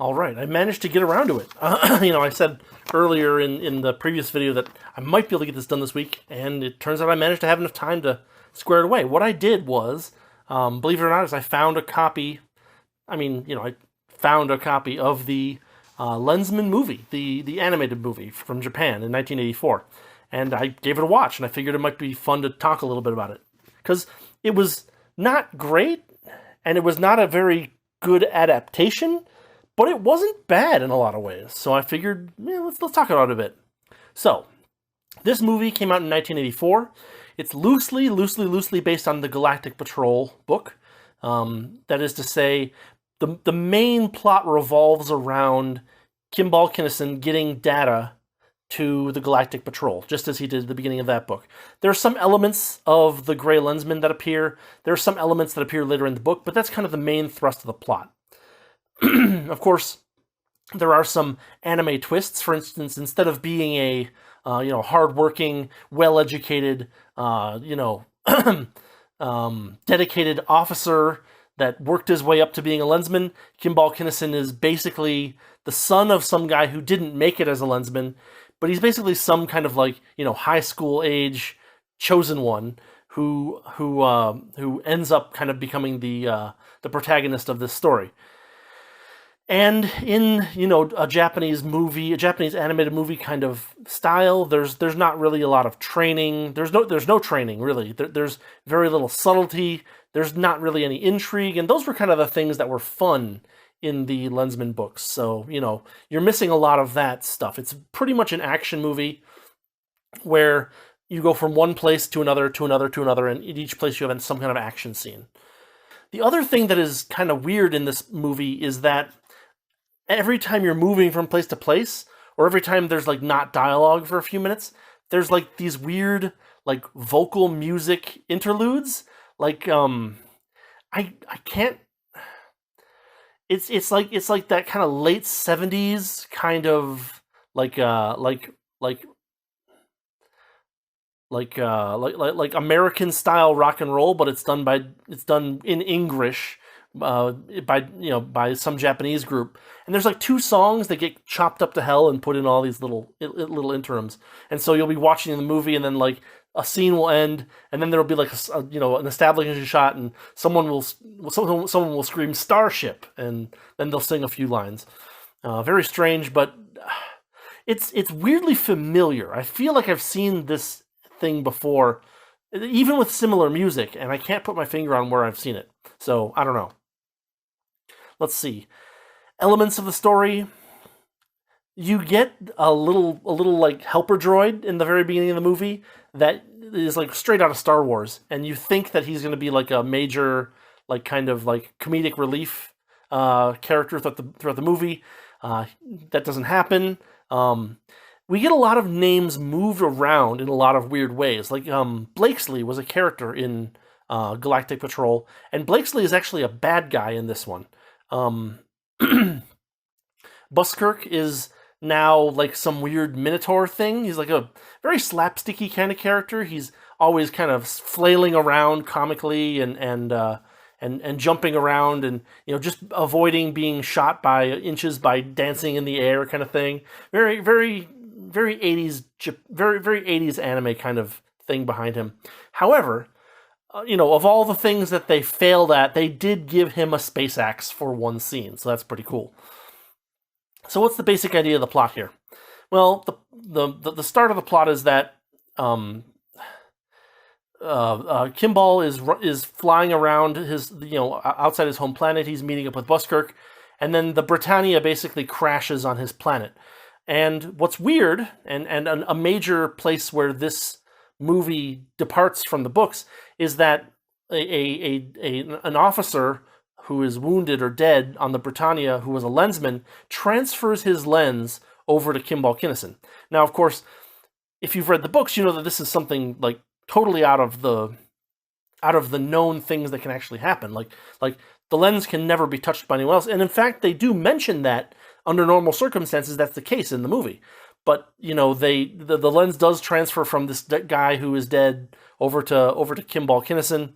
All right, I managed to get around to it. I said earlier in the previous video that I might be able to get this done this week, and it turns out I managed to have enough time to square it away. What I did was, believe it or not, is I found a copy. I found a copy of the Lensman movie, the animated movie from Japan in 1984, and I gave it a watch, and I figured it might be fun to talk a little bit about it because it was not great, and it was not a very good adaptation. But it wasn't bad in a lot of ways, so I figured, let's talk about it a bit. So, this movie came out in 1984. It's loosely based on the Galactic Patrol book. That is to say, the main plot revolves around Kimball Kinnison getting data to the Galactic Patrol, just as he did at the beginning of that book. There are some elements of the Gray Lensman that appear. There are some elements that appear later in the book, but that's kind of the main thrust of the plot. Of course, there are some anime twists. For instance, instead of being a hardworking, well-educated, dedicated officer that worked his way up to being a lensman, Kimball Kinnison is basically the son of some guy who didn't make it as a lensman, but he's basically some kind of high school age chosen one who ends up kind of becoming the protagonist of this story. And in, a Japanese animated movie kind of style, there's not really a lot of training. There's no training, really. There's very little subtlety. There's not really any intrigue. And those were kind of the things that were fun in the Lensman books. So, you're missing a lot of that stuff. It's pretty much an action movie where you go from one place to another, and in each place you have some kind of action scene. The other thing that is kind of weird in this movie is that every time you're moving from place to place, or every time there's not dialogue for a few minutes, there's these weird vocal music interludes. I can't. It's like that kind of late 70s kind of like American style rock and roll, but it's done in English. By some Japanese group, and there's two songs that get chopped up to hell and put in all these little interims, and so you'll be watching the movie, and then a scene will end, and then there'll be an establishing shot, and someone will scream "Starship," and then they'll sing a few lines. Very strange, but it's weirdly familiar. I feel like I've seen this thing before, even with similar music, and I can't put my finger on where I've seen it. So I don't know. Let's see. Elements of the story. You get a little helper droid in the very beginning of the movie that is straight out of Star Wars, and you think that he's going to be a major kind of comedic relief character throughout the movie. That doesn't happen. We get a lot of names moved around in a lot of weird ways. Blakesley was a character in Galactic Patrol, and Blakesley is actually a bad guy in this one. Buskirk is now some weird Minotaur thing. He's a very slapsticky kind of character. He's always kind of flailing around comically and jumping around and just avoiding being shot by inches by dancing in the air kind of thing. Very 80s, very 80s anime kind of thing behind him. However, of all the things that they failed at, they did give him a space axe for one scene, so that's pretty cool. So what's the basic idea of the plot here? Well, the start of the plot is that Kimball is flying around his outside his home planet. He's meeting up with Buskirk, and then the Britannia basically crashes on his planet. And what's weird, and a major place where this movie departs from the books, is that an officer who is wounded or dead on the Britannia, who was a lensman, transfers his lens over to Kimball Kinnison. Now, of course, if you've read the books, you know that this is something totally out of the known things that can actually happen. The lens can never be touched by anyone else, and in fact, they do mention that under normal circumstances that's the case in the movie. But the lens does transfer from this guy who is dead over to Kimball Kinnison,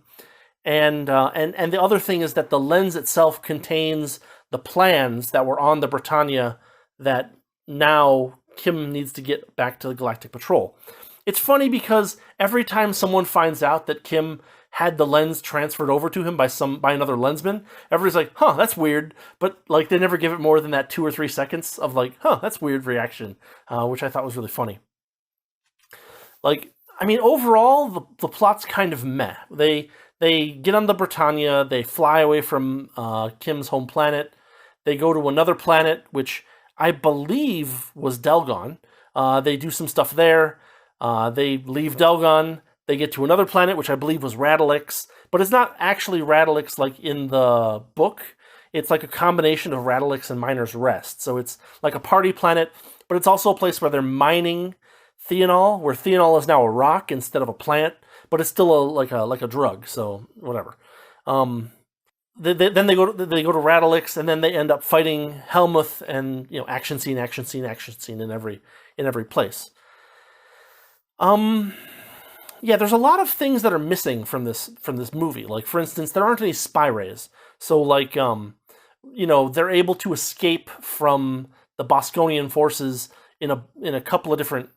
and the other thing is that the lens itself contains the plans that were on the Britannia that now Kim needs to get back to the Galactic Patrol. It's funny because every time someone finds out that Kim had the lens transferred over to him by another lensman, everybody's like, huh, that's weird. But like they never give it more than that 2 or 3 seconds of like, huh, that's weird reaction, which I thought was really funny. Like, I mean, overall, the plot's kind of meh. They get on the Britannia, they fly away from Kim's home planet, they go to another planet, which I believe was Delgon. They do some stuff there. They leave Delgon. They get to another planet, which I believe was Radalix, but it's not actually Radalix like in the book. It's like a combination of Radalix and Miner's Rest. So it's like a party planet, but it's also a place where they're mining Theanol, where Theanol is now a rock instead of a plant, but it's still like a drug. So whatever. Then they go to Radalix, and then they end up fighting Helmuth, and action scene in every place. Yeah, there's a lot of things that are missing from this movie. Like, for instance, there aren't any spy rays. So, like, they're able to escape from the Bosconian forces in a couple of different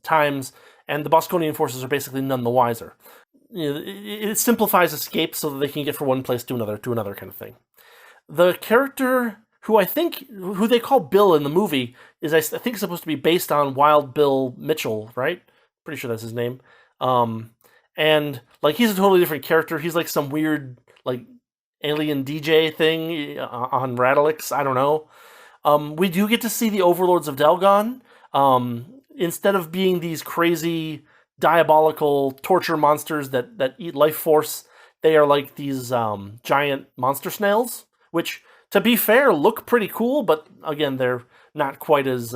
times, and the Bosconian forces are basically none the wiser. It simplifies escape so that they can get from one place to another kind of thing. The character who they call Bill in the movie is I think supposed to be based on Wild Bill Mitchell, right? Pretty sure that's his name. And like he's a totally different character. He's like some weird like alien DJ thing on Radalix. I don't know. We do get to see the Overlords of Delgon. Instead of being these crazy diabolical torture monsters that eat life force, they are like these giant monster snails, which, to be fair, look pretty cool, but again, they're not quite as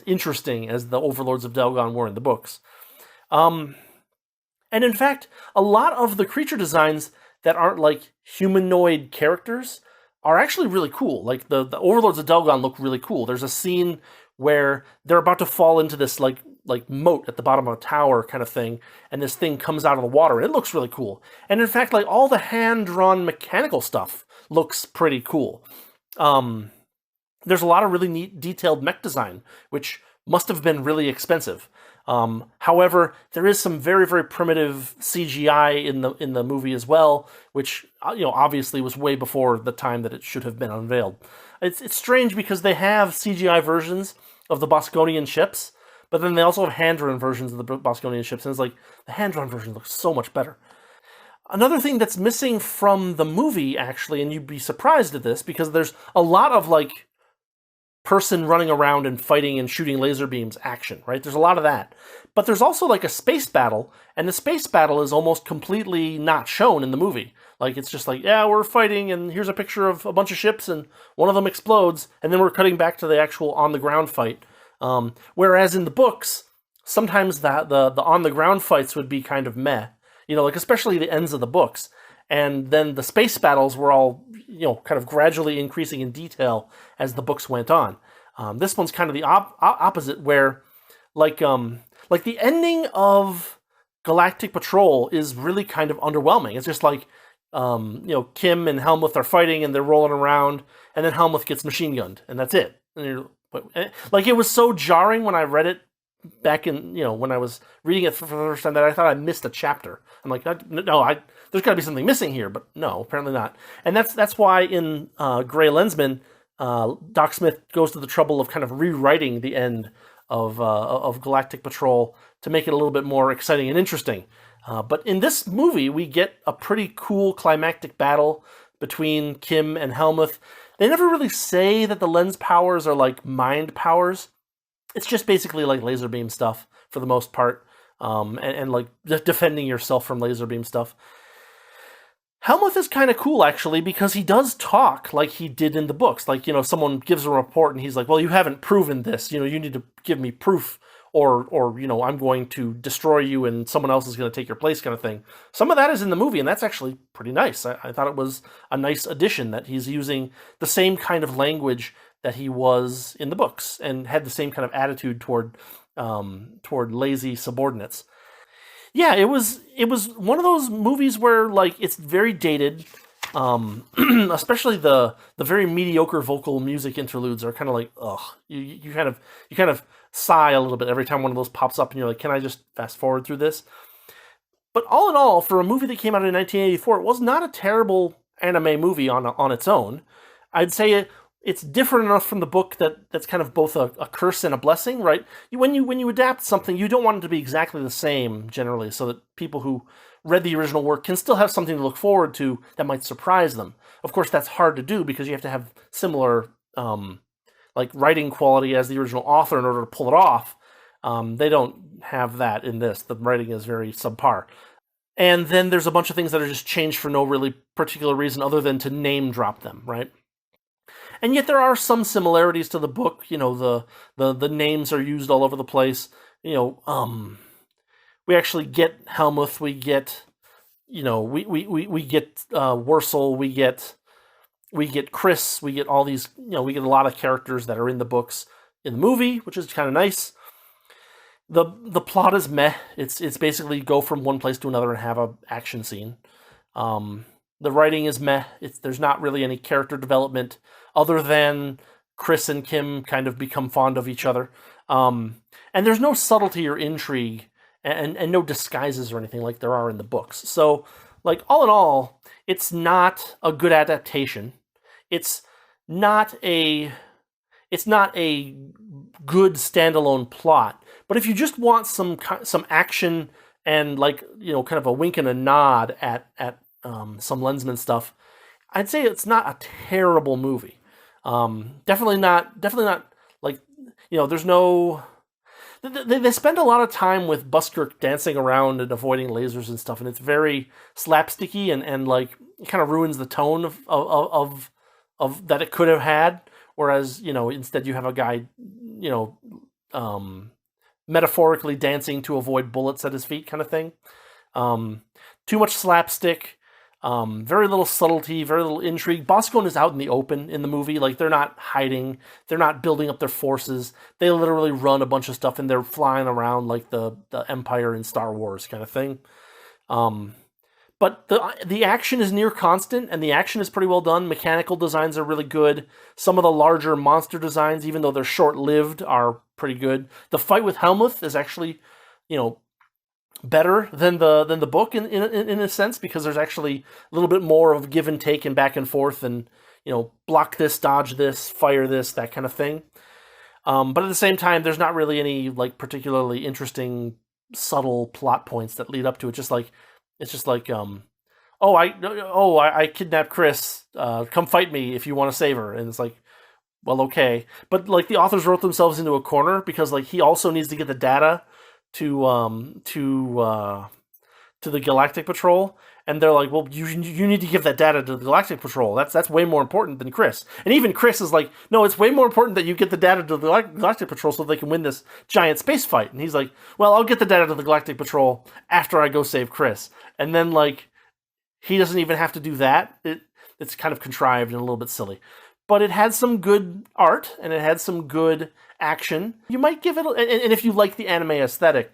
interesting as the Overlords of Delgon were in the books. And in fact, a lot of the creature designs that aren't like humanoid characters are actually really cool. Like the Overlords of Delgon look really cool. There's a scene where they're about to fall into this like moat at the bottom of a tower kind of thing, and this thing comes out of the water, and it looks really cool. And in fact, like all the hand-drawn mechanical stuff looks pretty cool. There's a lot of really neat detailed mech design, which must have been really expensive. However, there is some very, very primitive CGI in the movie as well, which obviously was way before the time that it should have been unveiled. It's strange because they have CGI versions of the Bosconian ships, but then they also have hand-drawn versions of the Bosconian ships, and it's like the hand-drawn version looks so much better. Another thing that's missing from the movie, actually, and you'd be surprised at this, because there's a lot of like person running around and fighting and shooting laser beams action, right? There's a lot of that. But there's also like a space battle, and the space battle is almost completely not shown in the movie. Like, it's just like, yeah, we're fighting, and here's a picture of a bunch of ships, and one of them explodes, and then we're cutting back to the actual on-the-ground fight. Whereas in the books, sometimes the on-the-ground fights would be kind of meh. Like especially the ends of the books. And then the space battles were all, kind of gradually increasing in detail as the books went on. This one's kind of the opposite, where, like the ending of Galactic Patrol is really kind of underwhelming. It's just like, Kim and Helmuth are fighting and they're rolling around, and then Helmuth gets machine gunned, and that's it. And like, it was so jarring when I read it back in, when I was reading it for the first time, that I thought I missed a chapter. I'm like, no, there's got to be something missing here, but no, apparently not. And that's why in Gray Lensman, Doc Smith goes to the trouble of kind of rewriting the end of Galactic Patrol to make it a little bit more exciting and interesting. But in this movie, we get a pretty cool climactic battle between Kim and Helmuth. They never really say that the lens powers are like mind powers. It's just basically like laser beam stuff for the most part, and like defending yourself from laser beam stuff. Helmuth is kind of cool, actually, because he does talk like he did in the books. Like, someone gives a report and he's like, well, you haven't proven this. You need to give me proof, or I'm going to destroy you and someone else is going to take your place kind of thing. Some of that is in the movie, and that's actually pretty nice. I thought it was a nice addition that he's using the same kind of language that he was in the books, and had the same kind of attitude toward lazy subordinates. Yeah, it was one of those movies where like it's very dated. Especially the very mediocre vocal music interludes are kind of like, ugh. You kind of sigh a little bit every time one of those pops up, and you're like, can I just fast forward through this? But all in all, for a movie that came out in 1984, it was not a terrible anime movie on its own. I'd say it's different enough from the book that's kind of both a curse and a blessing, right? When you adapt something, you don't want it to be exactly the same generally, so that people who read the original work can still have something to look forward to that might surprise them. Of course, that's hard to do because you have to have similar like writing quality as the original author in order to pull it off. They don't have that in this. The writing is very subpar. And then there's a bunch of things that are just changed for no really particular reason other than to name drop them, right? And yet there are some similarities to the book. The names are used all over the place. We actually get Helmuth. We get, we get Wursel. We get Chris. We get all these. We get a lot of characters that are in the books in the movie, which is kind of nice. The plot is meh. It's basically go from one place to another and have a action scene. The writing is meh. There's not really any character development other than Chris and Kim kind of become fond of each other. And there's no subtlety or intrigue and no disguises or anything like there are in the books. So, like, all in all, it's not a good adaptation. It's not a good standalone plot. But if you just want some action and kind of a wink and a nod at some Lensman stuff, I'd say it's not a terrible movie. Definitely not like, there's no. They spend a lot of time with Buskirk dancing around and avoiding lasers and stuff, and it's very slapsticky and like it kind of ruins the tone of that it could have had. Whereas, instead you have a guy, metaphorically dancing to avoid bullets at his feet kind of thing. Too much slapstick, very little subtlety, very little intrigue. Boscone is out in the open in the movie. Like, they're not hiding. They're not building up their forces. They literally run a bunch of stuff, and they're flying around like the Empire in Star Wars kind of thing. But the action is near constant, and the action is pretty well done. Mechanical designs are really good. Some of the larger monster designs, even though they're short-lived, are pretty good. The fight with Helmuth is actually, better than the book in a sense, because there's actually a little bit more of give and take and back and forth, and block this, dodge this, fire this, that kind of thing. But at the same time, there's not really any like particularly interesting, subtle plot points that lead up to it. It's just like, I kidnapped Chris. Come fight me if you want to save her. And it's like, well, okay. But like the authors wrote themselves into a corner because like he also needs to get the data to the Galactic Patrol, and they're like, well, you need to give that data to the Galactic Patrol. That's way more important than Chris. And even Chris is like, no, it's way more important that you get the data to the Galactic Patrol so they can win this giant space fight. And he's like, well, I'll get the data to the Galactic Patrol after I go save Chris. And then like he doesn't even have to do that. It's kind of contrived and a little bit silly. But it had some good art and it had some good action. You might give it, and if you like the anime aesthetic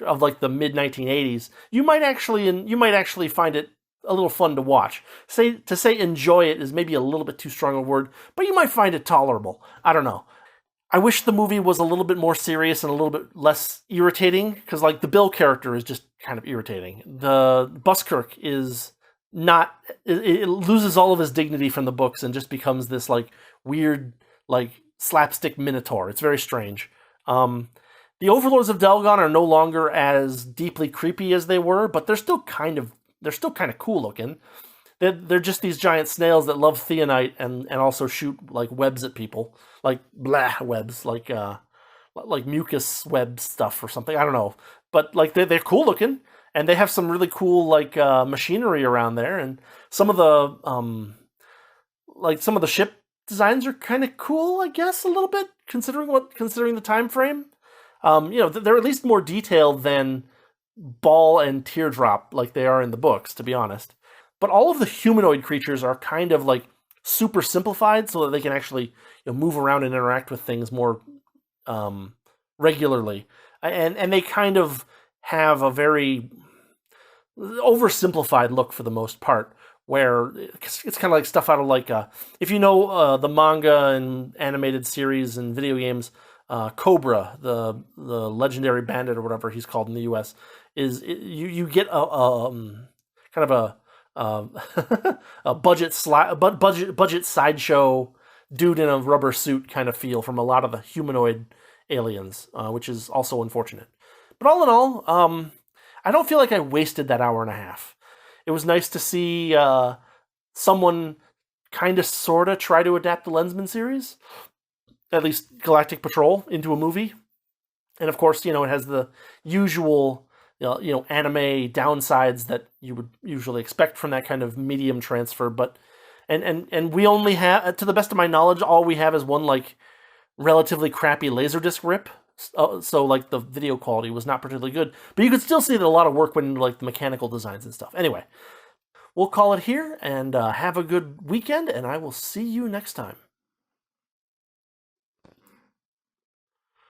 of like the mid 1980s, you might actually find it a little fun to watch. To say enjoy it is maybe a little bit too strong a word, but you might find it tolerable. I don't know. I wish the movie was a little bit more serious and a little bit less irritating, because like the Bill character is just kind of irritating. The Buskirk is not. It loses all of his dignity from the books and just becomes this like weird like slapstick minotaur. It's very strange. The Overlords of Delgon are no longer as deeply creepy as they were, but they're still kind of cool looking. They're just these giant snails that love theonite and also shoot like webs at people, like blah webs, like mucus web stuff or something. I don't know, but like they're cool looking, and they have some really cool like machinery around there, and some of the ship designs are kind of cool, I guess, a little bit considering the time frame. They're at least more detailed than Ball and Teardrop like they are in the books, to be honest. But all of the humanoid creatures are kind of like super simplified so that they can actually move around and interact with things more regularly. And they kind of have a very oversimplified look for the most part. where it's kind of like stuff out of like if you know the manga and animated series and video games, Cobra, the legendary bandit or whatever he's called in the U.S. You get kind of a budget sideshow dude in a rubber suit kind of feel from a lot of the humanoid aliens, which is also unfortunate. But all in all, I don't feel like I wasted that hour and a half. It was nice to see someone kind of sort of try to adapt the Lensman series, at least Galactic Patrol, into a movie. And of course, it has the usual, anime downsides that you would usually expect from that kind of medium transfer. But and we only have, to the best of my knowledge, all we have is one like relatively crappy Laserdisc rip. So like the video quality was not particularly good, but you could still see that a lot of work went into like the mechanical designs and stuff. Anyway, we'll call it here and have a good weekend, and I will see you next time.